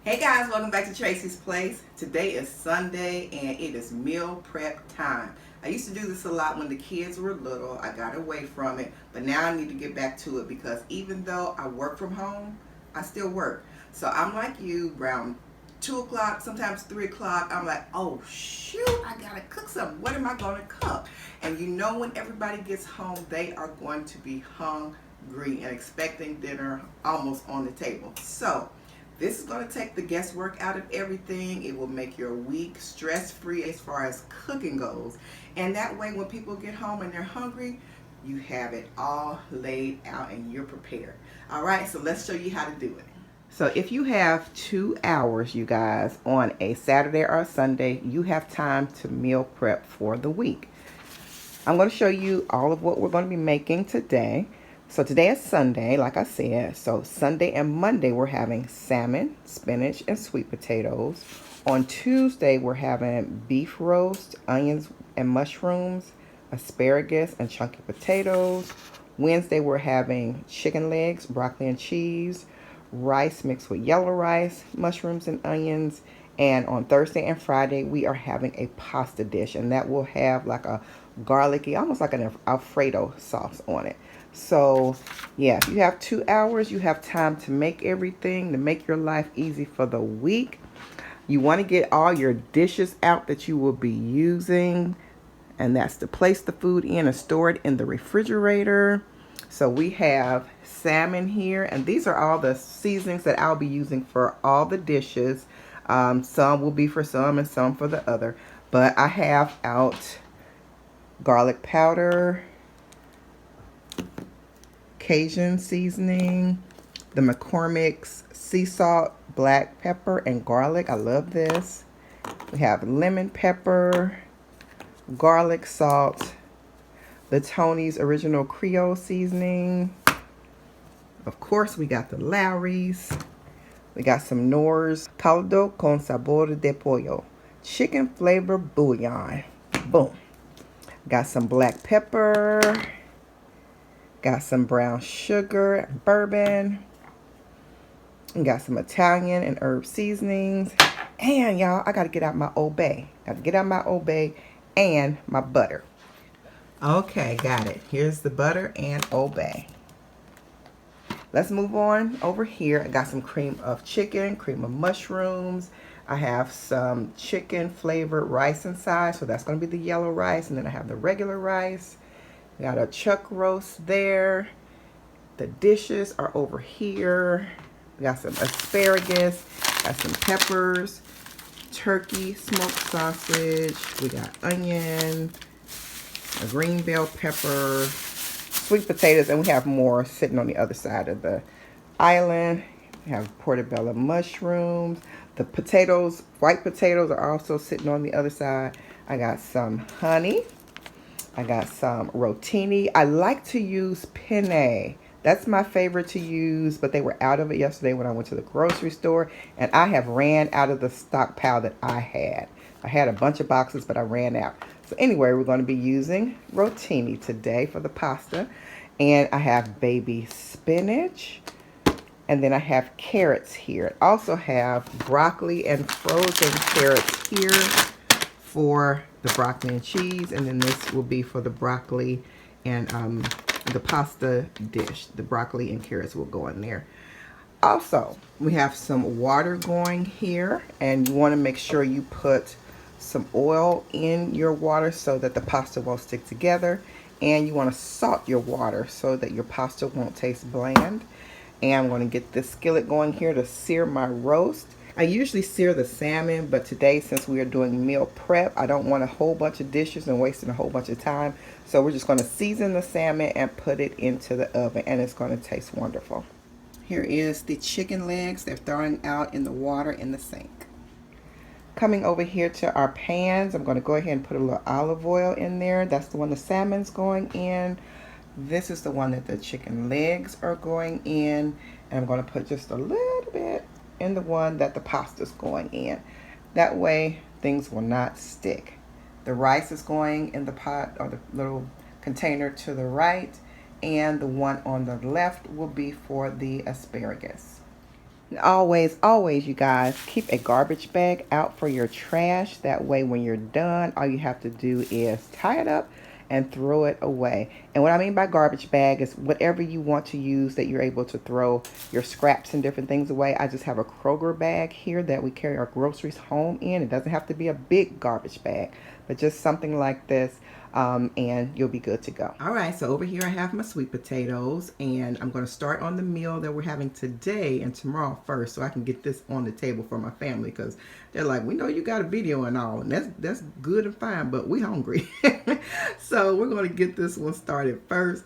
Hey guys, welcome back to Tracie's Place. Today is Sunday and it is meal prep time. I used to do this a lot when the kids were little. I got away from it, but now I need to get back to it because even though I work from home, I still work. So I'm like you, around 2 o'clock, sometimes 3 o'clock, I'm like, oh shoot, I gotta cook something. What am I gonna cook? And you know when everybody gets home, they are going to be hungry and expecting dinner almost on the table. So this is going to take the guesswork out of everything. It will make your week stress-free as far as cooking goes. And that way when people get home and they're hungry, you have it all laid out and you're prepared. All right, so let's show you how to do it. So if you have 2 hours, you guys, on a Saturday or a Sunday, you have time to meal prep for the week. I'm going to show you all of what we're going to be making today. So today is Sunday, like I said. So Sunday and Monday we're having salmon, spinach, and sweet potatoes. On Tuesday we're having beef roast, onions and mushrooms, asparagus, and chunky potatoes. Wednesday we're having chicken legs, broccoli and cheese, rice mixed with yellow rice, mushrooms and onions. And on Thursday and Friday we are having a pasta dish, and that will have like a garlicky, almost like an Alfredo sauce on it. So yeah, if you have 2 hours, you have time to make everything, to make your life easy for the week. You want to get all your dishes out that you will be using, and that's to place the food in and store it in the refrigerator. So we have salmon here, and these are all the seasonings that I'll be using for all the dishes. Some will be for some and some for the other, but I have out garlic powder, Cajun seasoning, the McCormick's sea salt, black pepper, and garlic. I love this. We have lemon pepper, garlic salt, the Tony's original Creole seasoning. Of course, we got the Lowry's. We got some Knorr's caldo con sabor de pollo, chicken flavor bouillon. Boom. Got some black pepper. Got some brown sugar and bourbon. And got some Italian and herb seasonings. And y'all, I got to get out my Old Bay. Got to get out my Old Bay and my butter. Okay, got it. Here's the butter and Old Bay. Let's move on over here. I got some cream of chicken, cream of mushrooms. I have some chicken flavored rice inside, so that's going to be the yellow rice. And then I have the regular rice. Got a chuck roast there. The dishes are over here. We got some asparagus, got some peppers, turkey, smoked sausage. We got onion, a green bell pepper, sweet potatoes, and we have more sitting on the other side of the island. We have portobello mushrooms. The potatoes, white potatoes, are also sitting on the other side. I got some honey. I got some rotini. I like to use penne. That's my favorite to use, but they were out of it yesterday when I went to the grocery store, and I have ran out of the stockpile that I had. I had a bunch of boxes, but I ran out. So anyway, we're going to be using rotini today for the pasta. And I have baby spinach. And then I have carrots here. I also have broccoli and frozen carrots here for the broccoli and cheese, and then this will be for the broccoli and the pasta dish. The broccoli and carrots will go in there. Also, we have some water going here, and you want to make sure you put some oil in your water so that the pasta won't stick together, and you want to salt your water so that your pasta won't taste bland. And I'm going to get this skillet going here to sear my roast. I usually sear the salmon, but today, since we are doing meal prep, I don't want a whole bunch of dishes and wasting a whole bunch of time. So we're just going to season the salmon and put it into the oven, and it's going to taste wonderful. Here is the chicken legs. They're thawing out in the water in the sink. Coming over here to our pans, I'm going to go ahead and put a little olive oil in there. That's the one the salmon's going in. This is the one that the chicken legs are going in. And I'm going to put just a little bit in the one that the pasta's going in. That way things will not stick. The rice is going in the pot or the little container to the right, and the one on the left will be for the asparagus. And always, always, you guys, keep a garbage bag out for your trash. That way, when you're done, all you have to do is tie it up and throw it away. And what I mean by garbage bag is whatever you want to use that you're able to throw your scraps and different things away. I just have a Kroger bag here that we carry our groceries home in. It doesn't have to be a big garbage bag, but just something like this. And you'll be good to go. All right, so over here I have my sweet potatoes, and I'm going to start on the meal that we're having today and tomorrow first, so I can get this on the table for my family, because they're like, we know you got a video and all, and that's good and fine, but we hungry. So we're going to get this one started first.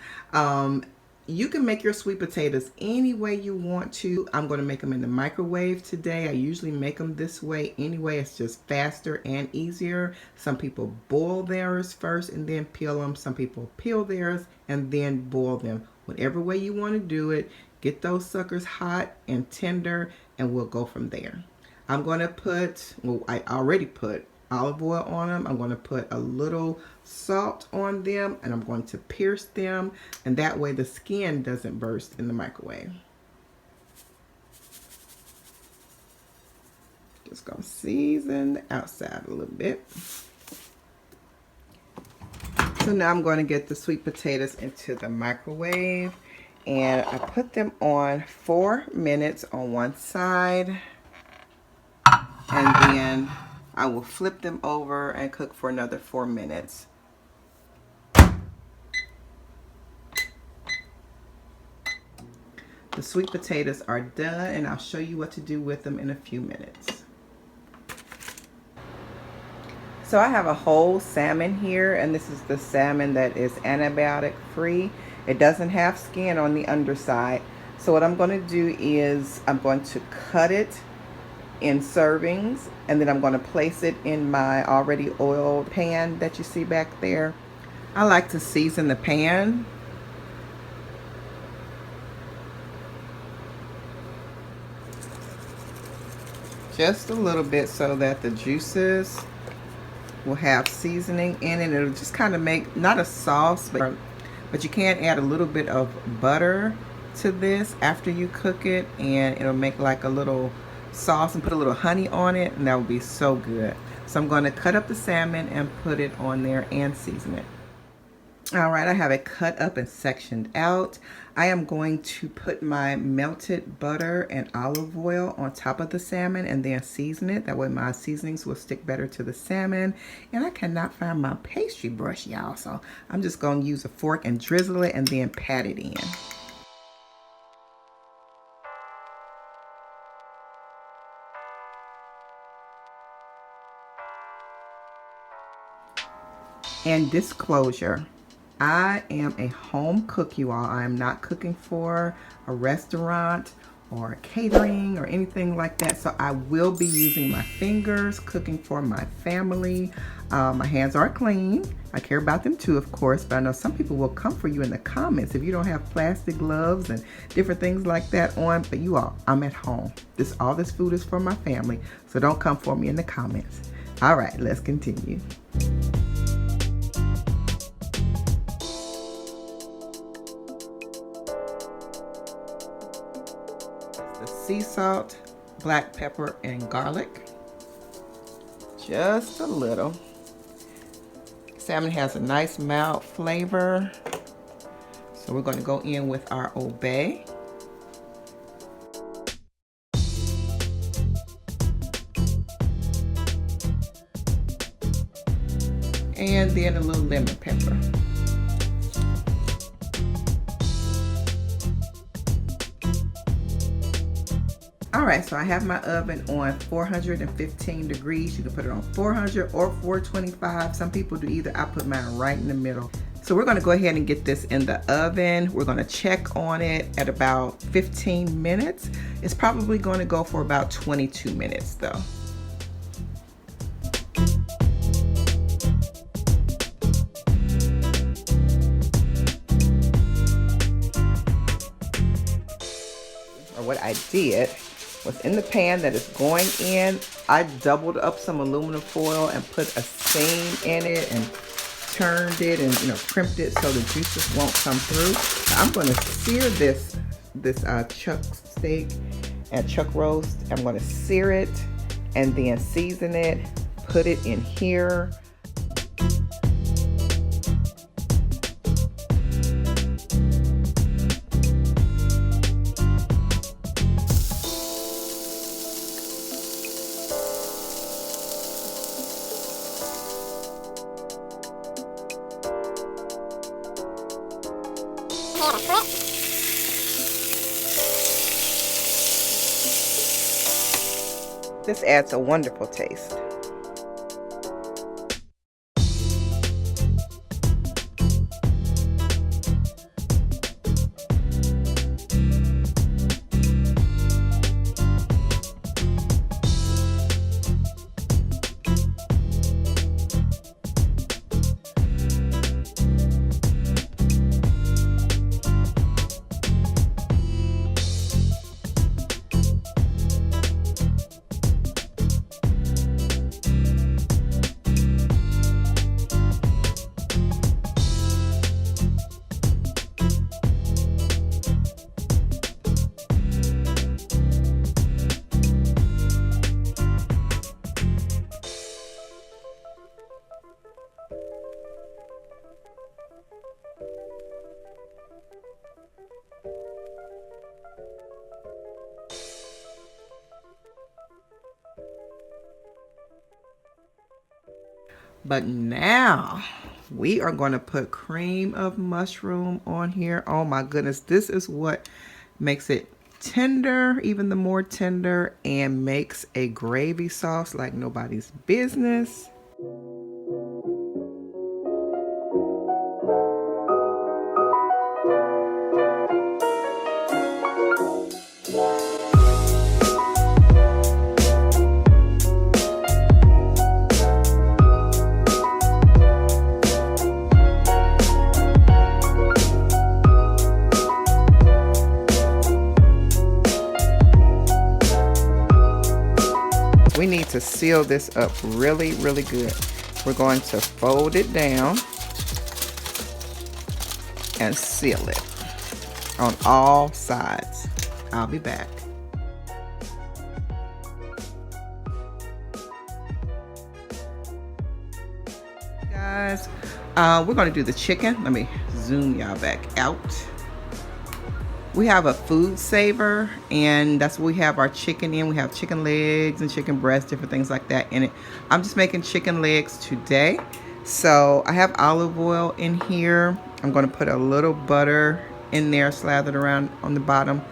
You can make your sweet potatoes any way you want to. I'm going to make them in the microwave today. I usually make them this way anyway. It's just faster and easier. Some people boil theirs first and then peel them. Some people peel theirs and then boil them. Whatever way you want to do it, get those suckers hot and tender, and we'll go from there. I'm going to put, well, I already put olive oil on them. I'm going to put a little salt on them, and I'm going to pierce them, and that way the skin doesn't burst in the microwave. Just going to season the outside a little bit. So now I'm going to get the sweet potatoes into the microwave, and I put them on 4 minutes on one side, and then I will flip them over and cook for another 4 minutes. The sweet potatoes are done, and I'll show you what to do with them in a few minutes. So I have a whole salmon here, and this is the salmon that is antibiotic free. It doesn't have skin on the underside. So what I'm going to do is I'm going to cut it in servings, and then I'm going to place it in my already oiled pan that you see back there. I like to season the pan. Just a little bit so that the juices will have seasoning in it. It'll just kind of make, not a sauce, but you can add a little bit of butter to this after you cook it, and it'll make like a little sauce, and put a little honey on it, and that will be so good. So I'm going to cut up the salmon and put it on there and season it. All right, I have it cut up and sectioned out. I am going to put my melted butter and olive oil on top of the salmon and then season it. That way my seasonings will stick better to the salmon. And I cannot find my pastry brush, y'all, so I'm just going to use a fork and drizzle it and then pat it in. And disclosure, I am a home cook, you all. I am not cooking for a restaurant or catering or anything like that. So I will be using my fingers, cooking for my family. My hands are clean. I care about them too, of course, but I know some people will come for you in the comments if you don't have plastic gloves and different things like that on. But you all, I'm at home. All this food is for my family, so don't come for me in the comments. All right, let's continue. Sea salt, black pepper, and garlic. Just a little. Salmon has a nice mild flavor. So we're going to go in with our Old Bay. And then a little lemon pepper. Alright, so I have my oven on 415 degrees. You can put it on 400 or 425. Some people do either. I put mine right in the middle. So we're going to go ahead and get this in the oven. We're going to check on it at about 15 minutes. It's probably going to go for about 22 minutes though. Or what I did was, in the pan that is going in, I doubled up some aluminum foil and put a seam in it and turned it and crimped it so the juices won't come through. I'm going to sear this chuck steak, and chuck roast. I'm going to sear it and then season it, put it in here. This adds a wonderful taste. But now we are going to put cream of mushroom on here. Oh my goodness, this is what makes it tender, even the more tender, and makes a gravy sauce like nobody's business. We need to seal this up really, really good. We're going to fold it down and seal it on all sides. I'll be back. Guys, we're going to do the chicken. Let me zoom y'all back out. We have a food saver, and that's what we have our chicken in. We have chicken legs and chicken breasts, different things like that in it. I'm just making chicken legs today. So I have olive oil in here. I'm going to put a little butter in there, slathered around on the bottom.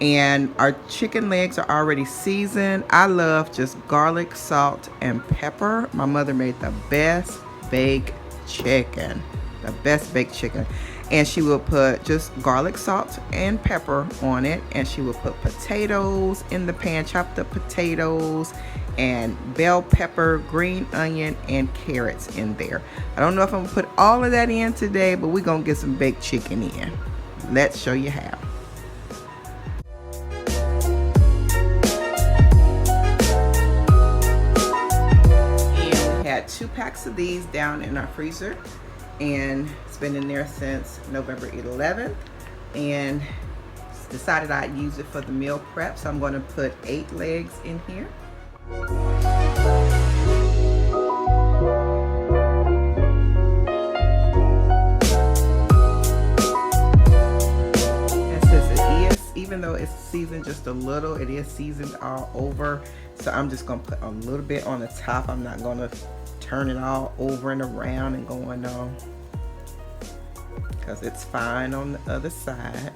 And our chicken legs are already seasoned. I love just garlic, salt, and pepper. My mother made the best baked chicken. The best baked chicken. And she will put just garlic, salt, and pepper on it. And she will put potatoes in the pan, chopped up potatoes, and bell pepper, green onion, and carrots in there. I don't know if I'm gonna put all of that in today, but we're gonna get some baked chicken in. Let's show you how. And we had 2 packs of these down in our freezer. And it's been in there since November 11th, and decided I'd use it for the meal prep, so I'm going to put 8 legs in here. And since it is, even though it's seasoned just a little, it is seasoned all over, so I'm just going to put a little bit on the top. I'm not going to turn it all over and around and going on, because it's fine on the other side.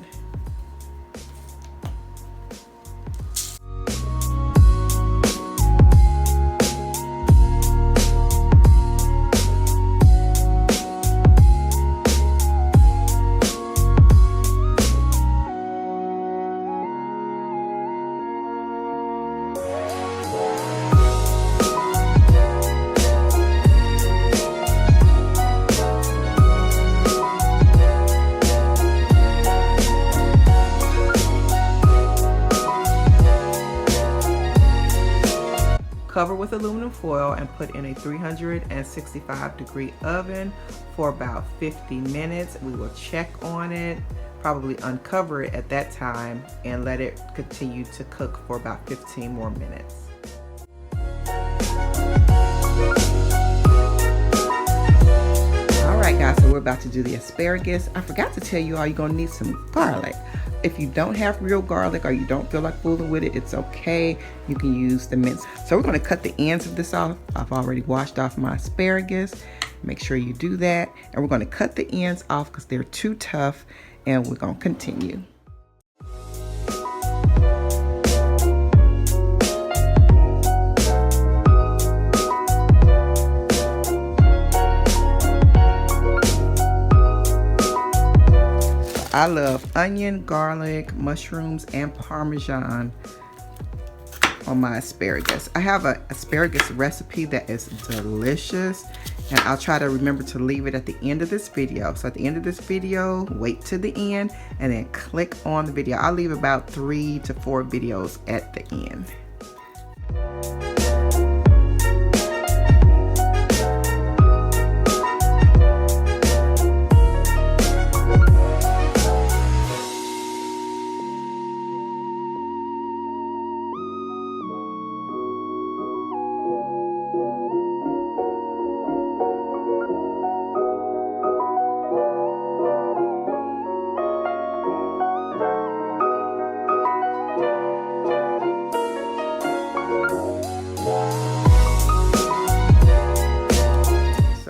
Cover with aluminum foil and put in a 365-degree oven for about 50 minutes. We will check on it probably uncover it at that time and let it continue to cook for about 15 more minutes. Alright guys, so we're about to do the asparagus. I forgot to tell you all, you're going to need some garlic. If you don't have real garlic or you don't feel like fooling with it, it's okay. You can use the minced. So we're going to cut the ends of this off. I've already washed off my asparagus. Make sure you do that. And we're going to cut the ends off because they're too tough. And we're going to continue. I love onion, garlic, mushrooms, and Parmesan on my asparagus. I have an asparagus recipe that is delicious, and I'll try to remember to leave it at the end of this video. So at the end of this video, wait to the end and then click on the video. I'll leave about 3 to 4 videos at the end.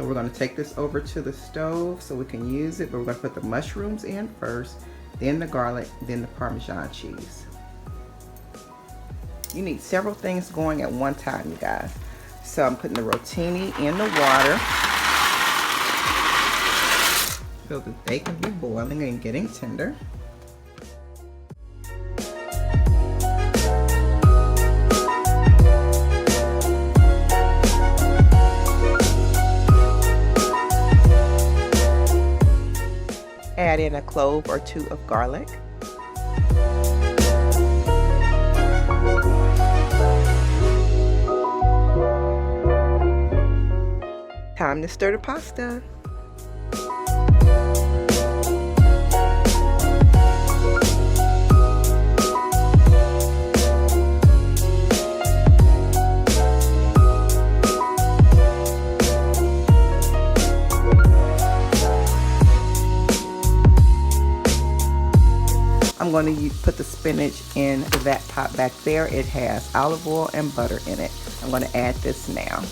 We're going to take this over to the stove so we can use it, but we're going to put the mushrooms in first, then the garlic, then the Parmesan cheese. You need several things going at one time, you guys. So I'm putting the rotini in the water. So the bacon be boiling and getting tender. Add in a clove or 2 of garlic. Time to stir the pasta. I'm going to put the spinach in that pot back there. It has olive oil and butter in it. I'm going to add this now.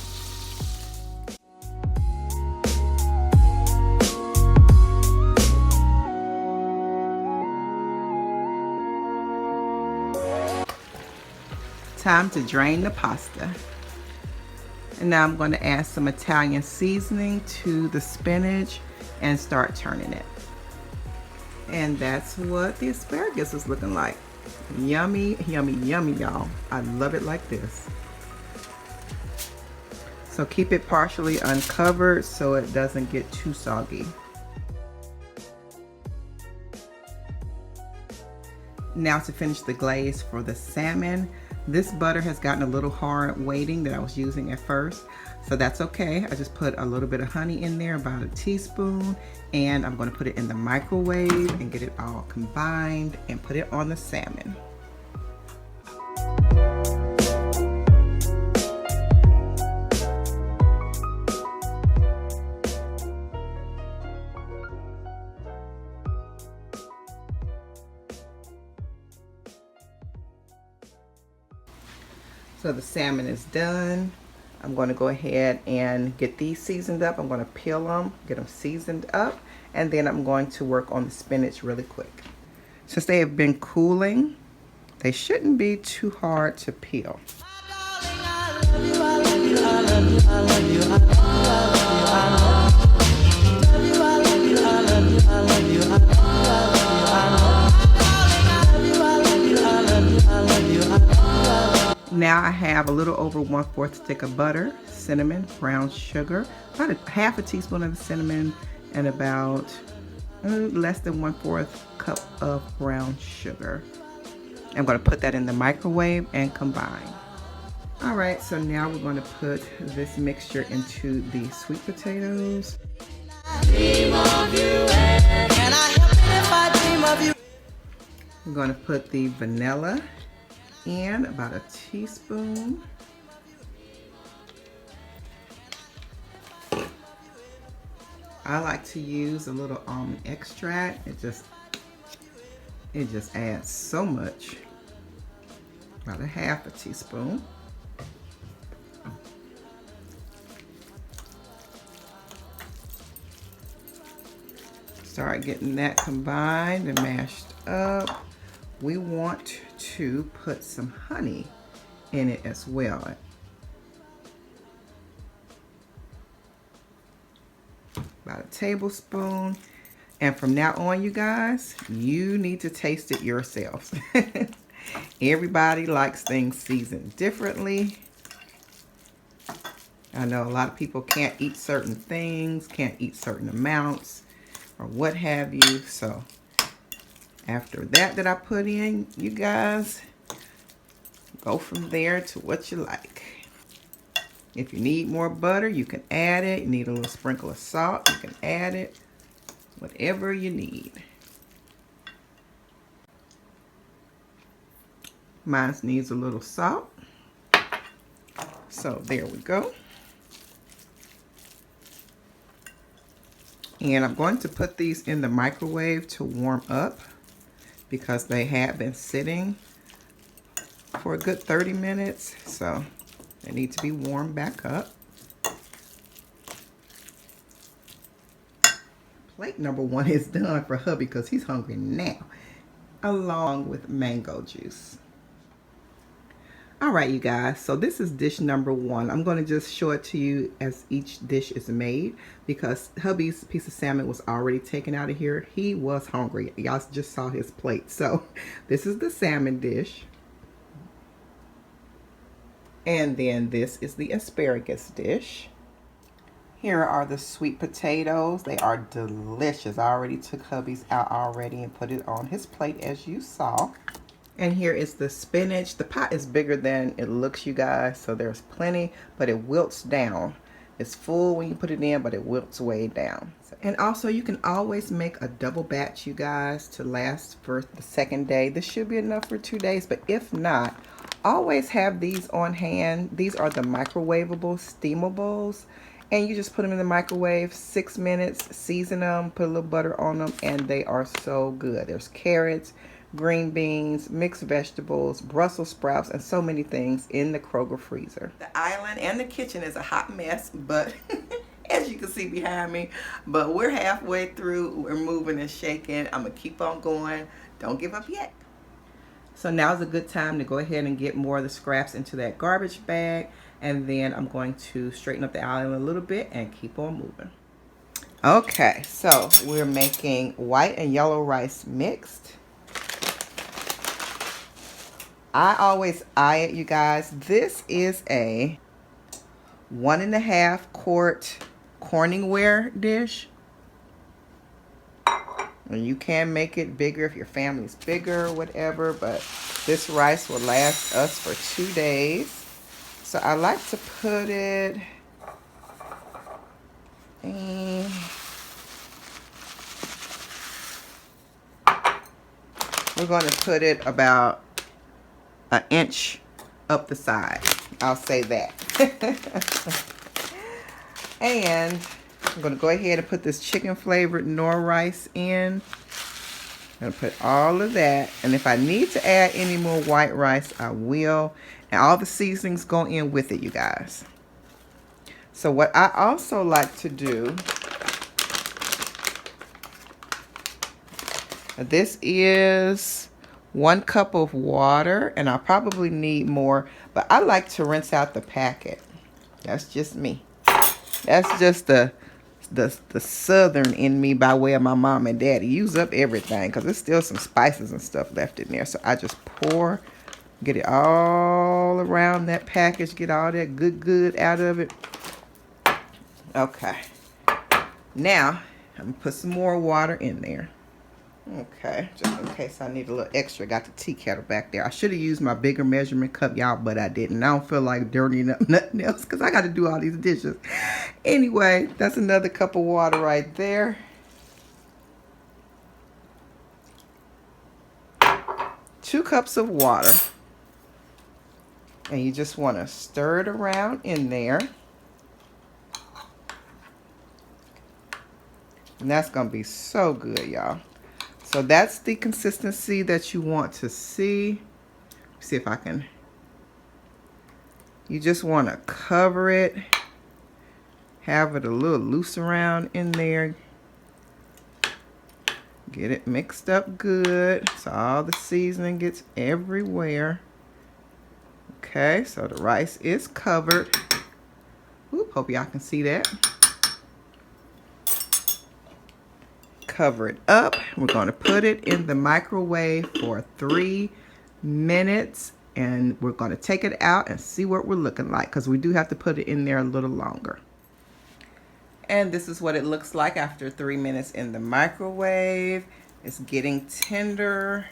Time to drain the pasta. And now I'm going to add some Italian seasoning to the spinach and start turning it. And that's what the asparagus is looking like. Yummy, yummy, yummy, y'all. I love it like this. So keep it partially uncovered so it doesn't get too soggy. Now to finish the glaze for the salmon. This butter has gotten a little hard waiting that I was using at first. So that's okay. I just put a little bit of honey in there, about a teaspoon, and I'm going to put it in the microwave and get it all combined and put it on the salmon. So the salmon is done. I'm going to go ahead and get these seasoned up. I'm going to peel them, get them seasoned up, and then I'm going to work on the spinach really quick. Since they have been cooling, they shouldn't be too hard to peel. Now I have a little over 1/4 stick of butter, cinnamon, brown sugar, about half a teaspoon of cinnamon, and about less than 1/4 cup of brown sugar. I'm going to put that in the microwave and combine. All right, so now we're going to put this mixture into the sweet potatoes. I'm going to put the vanilla in, about a teaspoon. I like to use a little almond extract. It just adds so much. About a half a teaspoon. Start getting that combined and mashed up. We want to put some honey in it as well. About a tablespoon. And from now on, you guys, you need to taste it yourselves. Everybody likes things seasoned differently. I know a lot of people can't eat certain things, can't eat certain amounts, or what have you. So after that I put in, you guys, go from there to what you like. If you need more butter, you can add it. You need a little sprinkle of salt, you can add it. Whatever you need. Mine needs a little salt. So there we go. And I'm going to put these in the microwave to warm up because they have been sitting for a good 30 minutes. So they need to be warmed back up. Plate number 1 is done for hubby because he's hungry now, along with mango juice. All right, you guys, so this is dish number 1. I'm going to just show it to you as each dish is made because hubby's piece of salmon was already taken out of here. He was hungry. Y'all just saw his plate. So this is the salmon dish. And then this is the asparagus dish. Here are the sweet potatoes. They are delicious. I already took hubby's out already and put it on his plate as you saw. And here is the spinach. The pot is bigger than it looks, you guys, so there's plenty, but it wilts down. It's full when you put it in, but it wilts way down. And also you can always make a double batch, you guys, to last for the second day. This should be enough for 2 days, but if not, always have these on hand. These are the microwavable steamables. And you just put them in the microwave, 6 minutes, season them, put a little butter on them, and they are so good. There's carrots, green beans, mixed vegetables, Brussels sprouts, and so many things in the Kroger freezer. The island and the kitchen is a hot mess, but as you can see behind me, but we're halfway through. We're moving and shaking. I'm going to keep on going. Don't give up yet. So now's a good time to go ahead and get more of the scraps into that garbage bag. And then I'm going to straighten up the island a little bit and keep on moving. Okay, so we're making white and yellow rice mixed. I always eye it, you guys. This is a 1.5 quart Corningware dish. And you can make it bigger if your family's bigger or whatever, but this rice will last us for 2 days. So I like to put it in, we're going to put it about an inch up the side. I'll say that. And I'm going to go ahead and put this chicken flavored nor rice in. I'm going to put all of that. And if I need to add any more white rice, I will. And all the seasonings go in with it, you guys. So what I also like to do, this is 1 cup of water, and I'll probably need more, but I like to rinse out the packet. That's just me. That's just the southern in me by way of my mom and daddy. Use up everything because there's still some spices and stuff left in there. So I just pour, get it all around that package, get all that good out of it. Okay. Now, I'm going to put some more water in there. Okay, just in case I need a little extra. Got the tea kettle back there. I should have used my bigger measurement cup, y'all, but I didn't. I don't feel like dirtying up nothing else because I got to do all these dishes. Anyway, that's another cup of water right there. 2 cups of water. And you just want to stir it around in there. And that's going to be so good, y'all. So that's the consistency that you want to see. See if I can. You just want to cover it. Have it a little loose around in there. Get it mixed up good so all the seasoning gets everywhere. Okay, so the rice is covered. Oop, hope y'all can see that. Cover it up. We're going to put it in the microwave for 3 minutes, and we're going to take it out and see what we're looking like, because we do have to put it in there a little longer. And this is what it looks like after 3 minutes in the microwave. It's getting tender.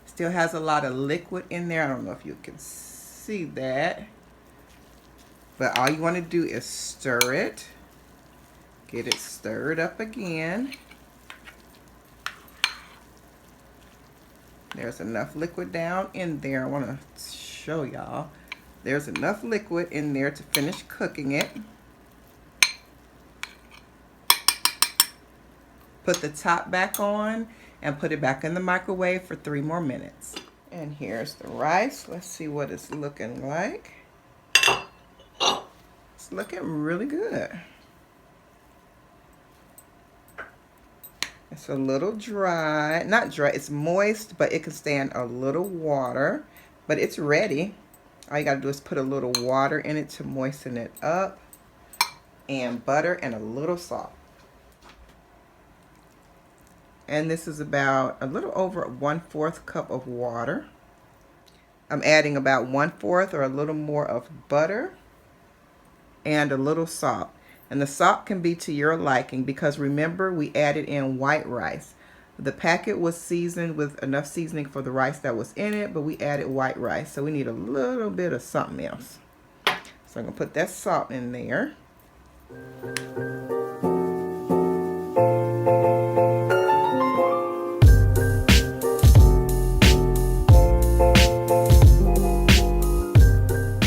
Still has a lot of liquid in there. I don't know if you can see that. But all you want to do is stir it. Get it stirred up again. There's enough liquid down in there. I want to show y'all. There's enough liquid in there to finish cooking it. Put the top back on and put it back in the microwave for 3 more minutes. And here's the rice. Let's see what it's looking like. It's looking really good. It's a little dry, not dry, it's moist, but it can stand a little water, but it's ready. All you gotta do is put a little water in it to moisten it up, and butter and a little salt. And this is about a little over 1/4 cup of water. I'm adding about 1/4 or a little more of butter and a little salt. And the salt can be to your liking, because remember, we added in white rice. The packet was seasoned with enough seasoning for the rice that was in it, but we added white rice, so we need a little bit of something else. So I'm gonna put that salt in there.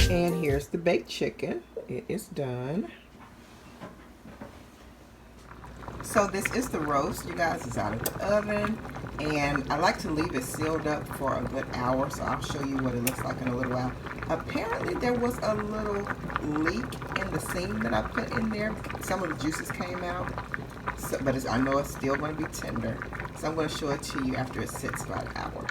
And here's the baked chicken. It is done. So this is the roast, you guys. It's out of the oven, and I like to leave it sealed up for a good hour, so I'll show you what it looks like in a little while. Apparently there was a little leak in the seam that I put in there. Some of the juices came out, so, but I know it's still going to be tender. So I'm going to show it to you after it sits about an hour.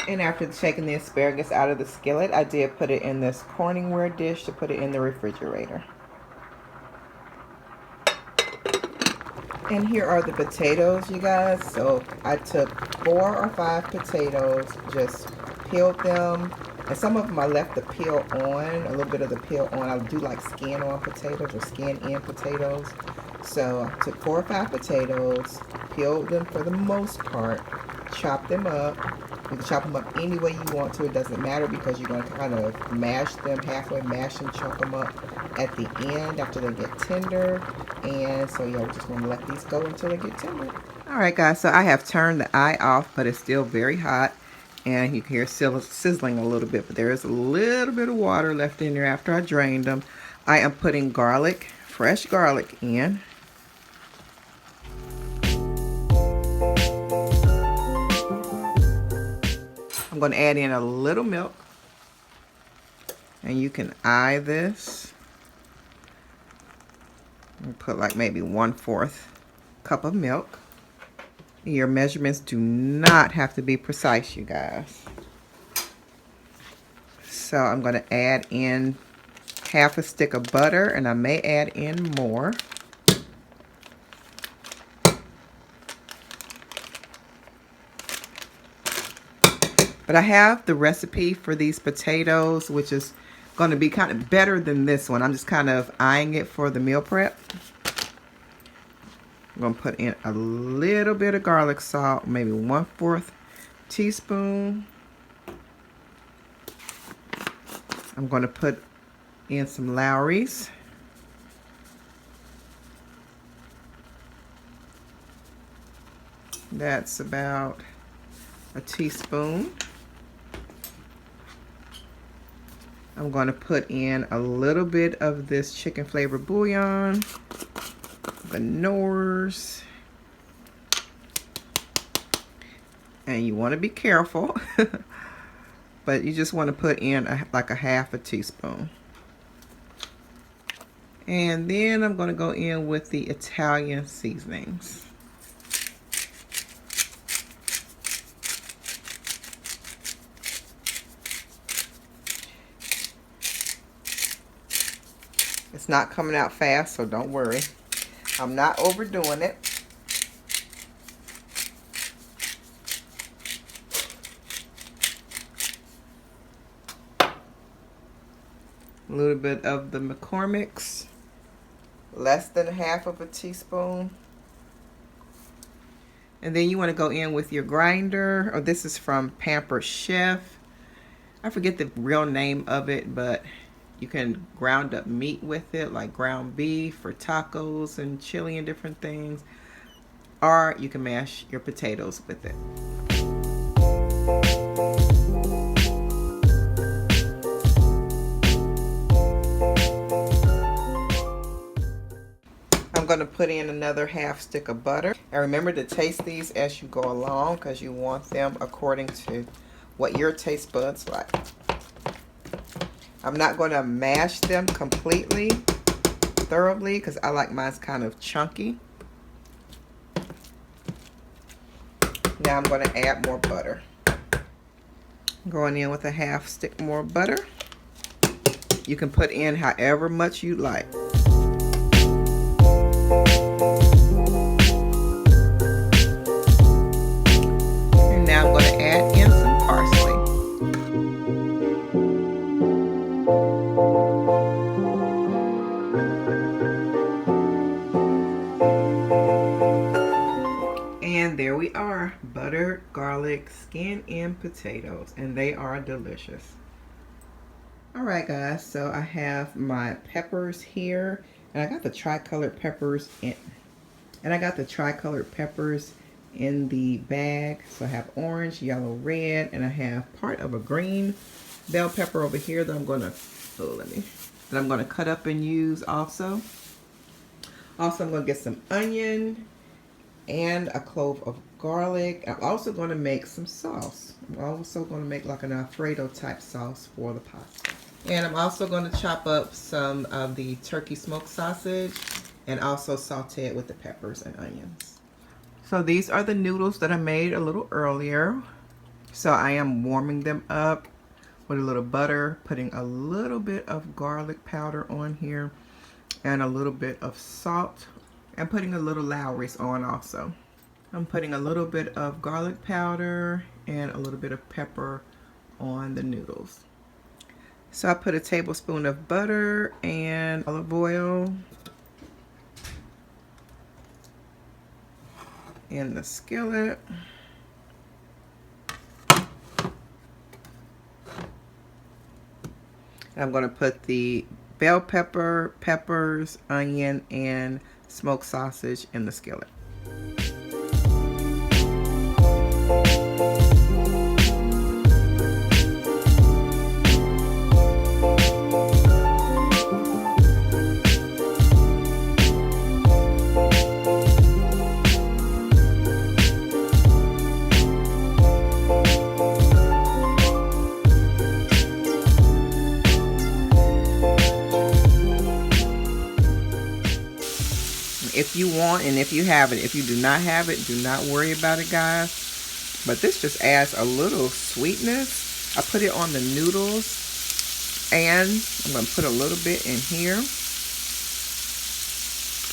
And after taking the asparagus out of the skillet, I did put it in this Corningware dish to put it in the refrigerator. And here are the potatoes, you guys. So I took 4 or 5 potatoes, just peeled them. And some of them I left the peel on, a little bit of the peel on. I do like skin on potatoes or skin in potatoes. So I took 4 or 5 potatoes, peeled them for the most part, chopped them up. You can chop them up any way you want to. It doesn't matter, because you're going to kind of mash them, halfway mash and chop them up at the end after they get tender. And so yeah, we just want to let these go until they get tender. Alright guys, so I have turned the eye off, but it's still very hot. And you can hear it sizzling a little bit, but there is a little bit of water left in there after I drained them. I am putting garlic, fresh garlic in. I'm going to add in a little milk, and you can eye this. I'll put like maybe 1/4 cup of milk. Your measurements do not have to be precise, you guys. So I'm going to add in half a stick of butter, and I may add in more. But I have the recipe for these potatoes, which is going to be kind of better than this one. I'm just kind of eyeing it for the meal prep. I'm going to put in a little bit of garlic salt, maybe 1/4 teaspoon. I'm going to put in some Lowry's. That's about a teaspoon. I'm going to put in a little bit of this chicken flavored bouillon, the Knorrs. And you want to be careful, but you just want to put in like a half a teaspoon. And then I'm going to go in with the Italian seasonings. It's not coming out fast, so don't worry. I'm not overdoing it. A little bit of the McCormick's, less than half of a teaspoon. And then you want to go in with your grinder, or this is from Pampered Chef. I forget the real name of it, but you can ground up meat with it, like ground beef for tacos and chili and different things. Or you can mash your potatoes with it. I'm going to put in another half stick of butter. And remember to taste these as you go along, because you want them according to what your taste buds like. I'm not going to mash them completely, thoroughly, because I like mine kind of chunky. Now I'm going to add more butter. Going in with a half stick more butter. You can put in however much you like. And now I'm going to add in some parsley. And there we are, buttered garlic skin-in potatoes, and they are delicious. Alright guys, so I have my peppers here, and I got the tricolored peppers in, the bag. So I have orange, yellow, red, and I have part of a green bell pepper over here that I'm gonna cut up and use also. Also, I'm gonna get some onion and a clove of garlic. I'm also going to make some sauce. I'm also going to make like an Alfredo type sauce for the pasta. And I'm also going to chop up some of the turkey smoked sausage and also saute it with the peppers and onions. So these are the noodles that I made a little earlier. So I am warming them up with a little butter, putting a little bit of garlic powder on here and a little bit of salt. And putting a little Lowry's on also. I'm putting a little bit of garlic powder and a little bit of pepper on the noodles. So I put a tablespoon of butter and olive oil in the skillet. And I'm going to put the bell pepper, peppers, onion, and smoked sausage in the skillet. If you want, and if you have it. If you do not have it, do not worry about it, guys. But this just adds a little sweetness. I put it on the noodles, and I'm going to put a little bit in here.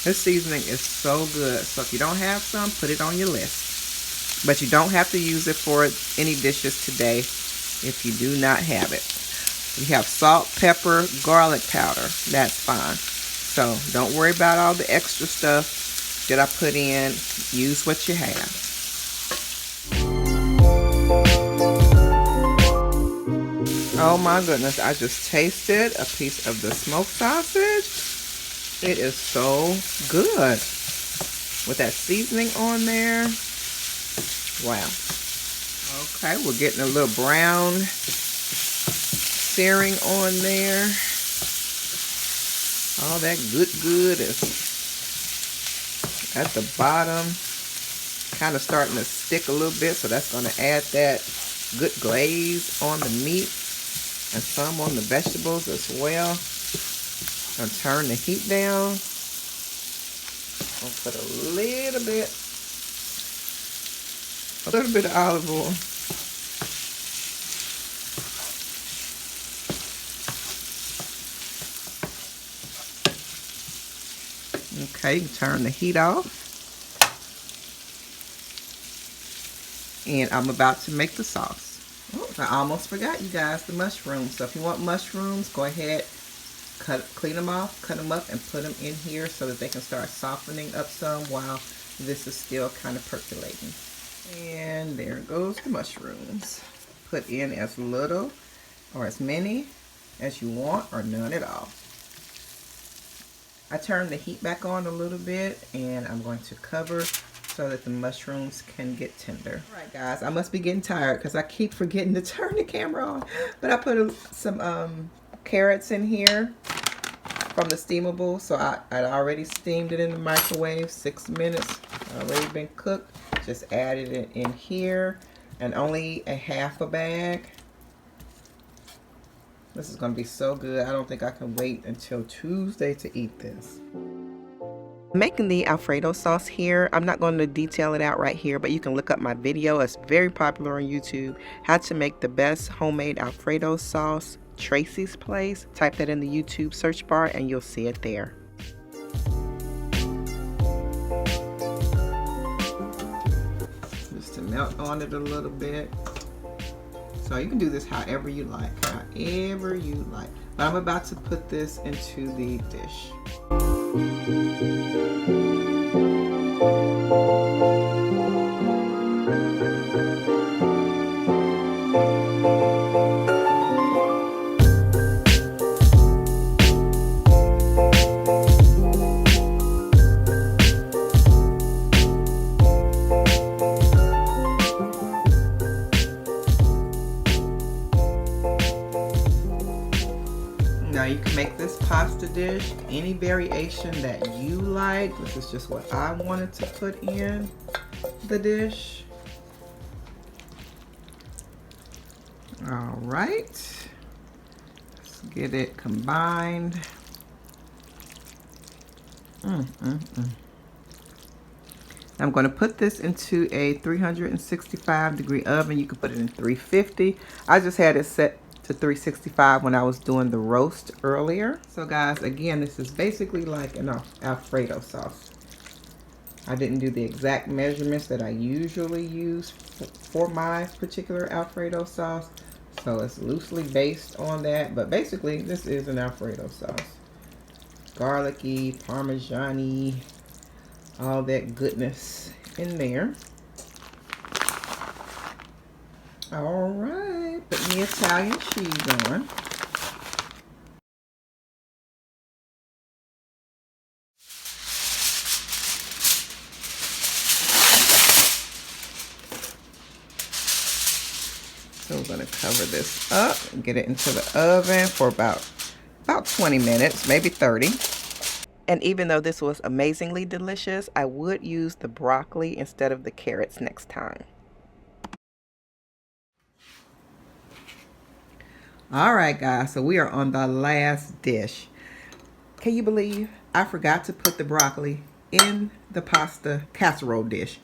This seasoning is so good. So if you don't have some, put it on your list. But you don't have to use it for any dishes today if you do not have it. You have salt, pepper, garlic powder. That's fine. So don't worry about all the extra stuff that I put in. Use what you have. Oh my goodness, I just tasted a piece of the smoked sausage. It is so good. With that seasoning on there. Wow. Okay, we're getting a little brown searing on there. All that good is at the bottom, kind of starting to stick a little bit, so that's going to add that good glaze on the meat and some on the vegetables as well. I'm gonna turn the heat down. I'll put a little bit of olive oil. Okay, you can turn the heat off. And I'm about to make the sauce. Oh, I almost forgot, you guys, the mushrooms. So if you want mushrooms, go ahead, clean them off, cut them up, and put them in here so that they can start softening up some while this is still kind of percolating. And there goes the mushrooms. Put in as little or as many as you want, or none at all. I turned the heat back on a little bit, and I'm going to cover so that the mushrooms can get tender. All right, guys, I must be getting tired because I keep forgetting to turn the camera on. But I put some carrots in here from the steamable. So I'd already steamed it in the microwave, 6 minutes, already been cooked. Just added it in here, and only a half a bag. This is going to be so good. I don't think I can wait until Tuesday to eat this. Making the Alfredo sauce here. I'm not going to detail it out right here, but you can look up my video. It's very popular on YouTube. How to make the best homemade Alfredo sauce, Tracie's Place. Type that in the YouTube search bar and you'll see it there. Just to melt on it a little bit. So you can do this however you like, But I'm about to put this into the dish. Now you can make this pasta dish any variation that you like. This is just what I wanted to put in the dish. All right, let's get it combined. I'm going to put this into a 365-degree oven. You can put it in 350. I just had it set to 365 when I was doing the roast earlier. So guys, again, this is basically like an Alfredo sauce. I didn't do the exact measurements that I usually use for my particular Alfredo sauce, so it's loosely based on that, but basically this is an Alfredo sauce. Garlicky, Parmesan-y, all that goodness in there. All right, put the Italian cheese on. So we're going to cover this up and get it into the oven for about 20 minutes, maybe 30. And even though this was amazingly delicious, I would use the broccoli instead of the carrots next time. All right, guys, so we are on the last dish. Can you believe I forgot to put the broccoli in the pasta casserole dish?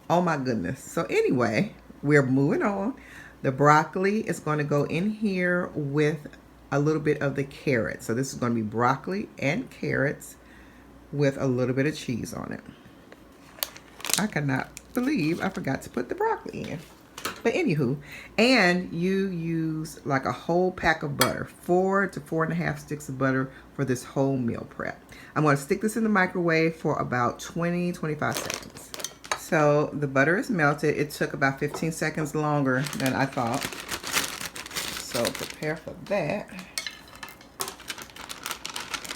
Oh my goodness. So anyway, we're moving on. The broccoli is going to go in here with a little bit of the carrots. So this is going to be broccoli and carrots with a little bit of cheese on it. I cannot believe I forgot to put the broccoli in. But anywho, and you use like a whole pack of butter, 4 to 4.5 sticks of butter for this whole meal prep. I'm going to stick this in the microwave for about 20-25 seconds. So the butter is melted. It took about 15 seconds longer than I thought. So prepare for that.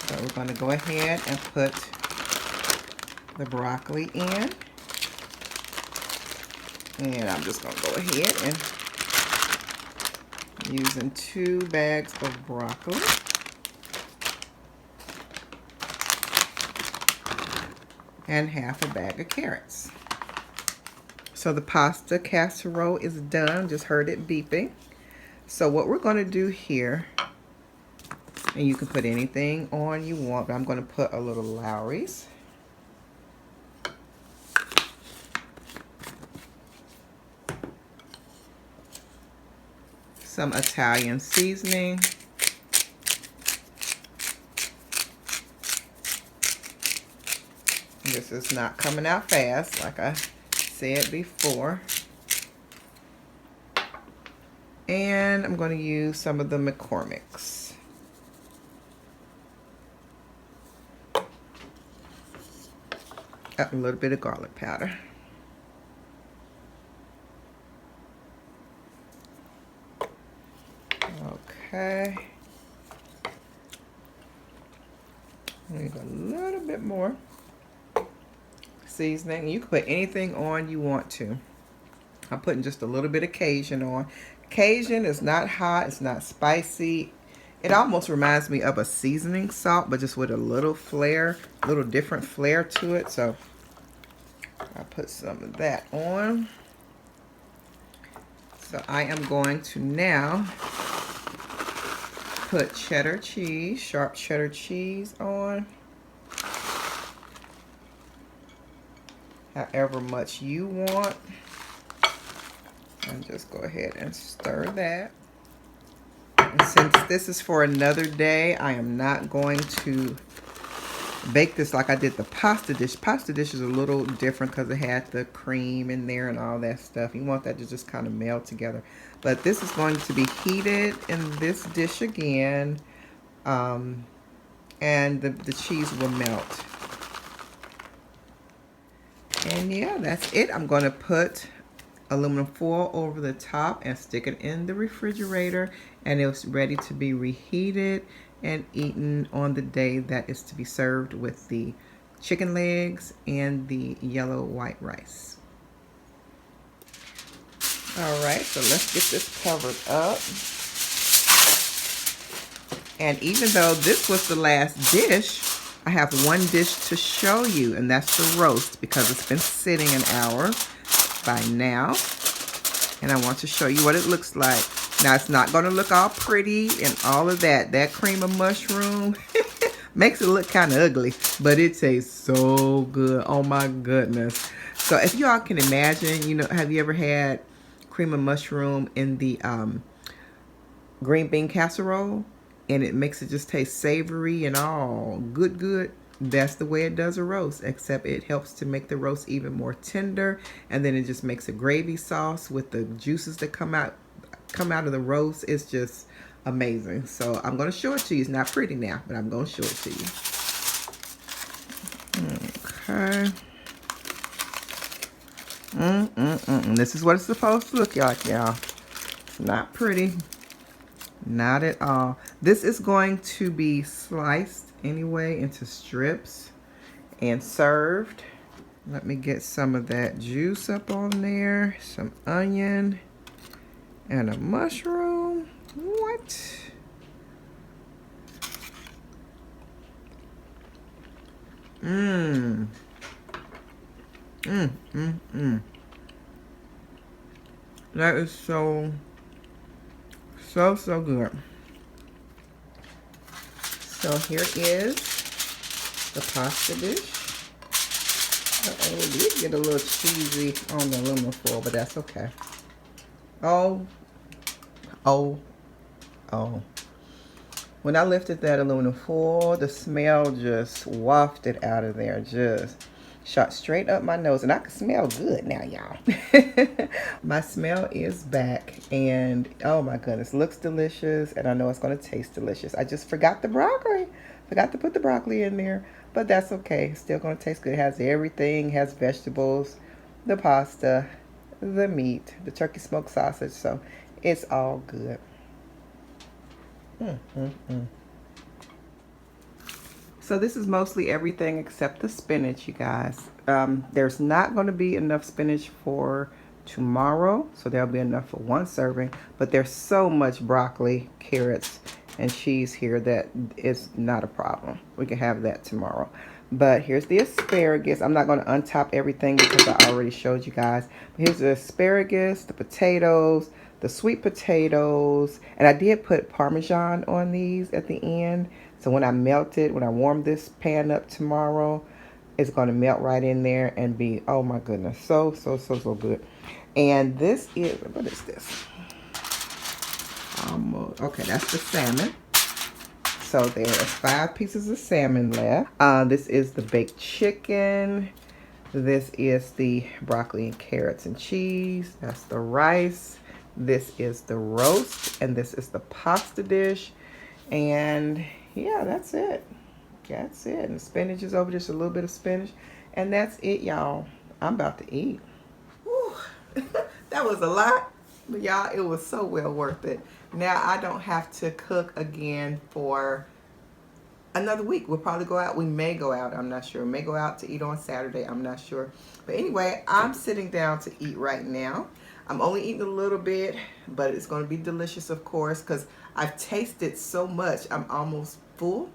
So we're going to go ahead and put the broccoli in. And I'm just gonna go ahead and using 2 bags of broccoli. And half a bag of carrots. So the pasta casserole is done. Just heard it beeping. So what we're going to do here, and you can put anything on you want, but I'm going to put a little Lowry's. Some Italian seasoning. This is not coming out fast, like I said before. And I'm going to use some of the McCormick's. A little bit of garlic powder. Okay. Maybe a little bit more seasoning. You can put anything on you want to. I'm putting just a little bit of Cajun on. Cajun is not hot, it's not spicy. It almost reminds me of a seasoning salt, but just with a little flair, a little different flair to it. So I'll put some of that on. So I am going to now put cheddar cheese, sharp cheddar cheese on. However much you want. And just go ahead and stir that. And since this is for another day, I am not going to bake this like I did the pasta dish. Pasta dish is a little different because it had the cream in there and all that stuff. You want that to just kind of meld together. But this is going to be heated in this dish again. And the cheese will melt. And yeah, that's it. I'm going to put aluminum foil over the top and stick it in the refrigerator, and it's ready to be reheated and eaten on the day that is to be served with the chicken legs and the yellow white rice. All right, so let's get this covered up. And even though this was the last dish, I have one dish to show you, and that's the roast, because it's been sitting an hour by now. And I want to show you what it looks like. Now, it's not going to look all pretty and all of that. That cream of mushroom makes it look kind of ugly, but it tastes so good. Oh my goodness. So if y'all can imagine, you know, have you ever had cream of mushroom in the green bean casserole? And it makes it just taste savory and all good. That's the way it does a roast, except it helps to make the roast even more tender. And then it just makes a gravy sauce with the juices that come out of the roast. It's just amazing. So I'm going to show it to you. It's not pretty now, but I'm going to show it to you. Okay. This is what it's supposed to look like, y'all. It's not pretty. Not at all. This is going to be sliced anyway into strips and served. Let me get some of that juice up on there. Some onion and a mushroom. What? That is so good. So here is the pasta dish. It did get a little cheesy on the aluminum foil, but that's okay. Oh. When I lifted that aluminum foil, the smell just wafted out of there. Just shot straight up my nose, and I can smell good now, y'all. My smell is back, and oh my goodness, looks delicious, and I know it's going to taste delicious. I just forgot the broccoli. Forgot to put the broccoli in there, but that's okay. It's still going to taste good. It has everything. It has vegetables, the pasta, the meat, the turkey smoked sausage, so it's all good. So this is mostly everything except the spinach, you guys. There's not going to be enough spinach for tomorrow, so there'll be enough for one serving. But there's so much broccoli, carrots, and cheese here that it's not a problem. We can have that tomorrow. But here's the asparagus. I'm not going to untop everything because I already showed you guys. But here's the asparagus, the potatoes, the sweet potatoes, and I did put Parmesan on these at the end. So when I warm this pan up tomorrow, it's going to melt right in there and be, oh my goodness, so good. And this is, what is this? Okay, that's the salmon. So there's 5 pieces of salmon left. This is the baked chicken. This is the broccoli and carrots and cheese. That's the rice. This is the roast. And this is the pasta dish. And yeah, that's it. That's it. And the spinach is over, just a little bit of spinach. And that's it, y'all. I'm about to eat. Whew. That was a lot. But y'all, it was so well worth it. Now I don't have to cook again for another week. We'll probably go out. We may go out. I'm not sure. We may go out to eat on Saturday. I'm not sure. But anyway, I'm sitting down to eat right now. I'm only eating a little bit, but it's going to be delicious, of course, because I've tasted so much. I'm almost full.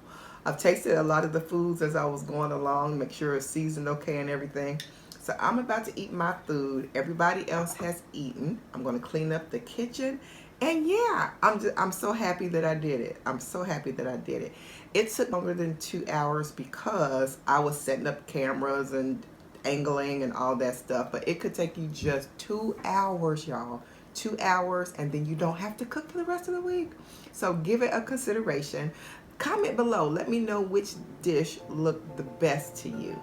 I've tasted a lot of the foods as I was going along, make sure it's seasoned okay and everything. So I'm about to eat my food. Everybody else has eaten. I'm going to clean up the kitchen. And yeah, I'm so happy that I did it. I'm so happy that I did it. It took longer than 2 hours because I was setting up cameras and angling and all that stuff. But it could take you just 2 hours, y'all. 2 hours, and then you don't have to cook for the rest of the week. So give it a consideration. Comment below. Let me know which dish looked the best to you.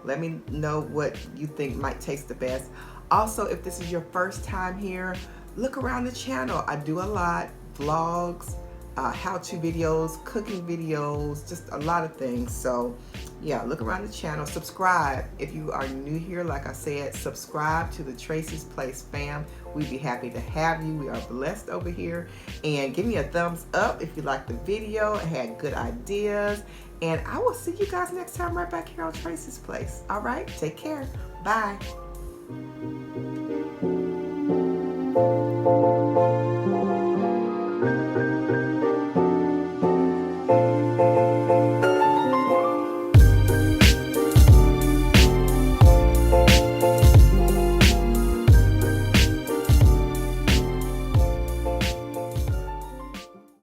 Let me know what you think might taste the best. Also, if this is your first time here, look around the channel. I do a lot, vlogs, how-to videos, cooking videos, just a lot of things. So yeah, look around the channel. Subscribe. If you are new here, like I said, subscribe to the Tracie's Place fam. We'd be happy to have you. We are blessed over here. And give me a thumbs up if you liked the video and had good ideas. And I will see you guys next time right back here on Tracie's Place. All right, take care. Bye.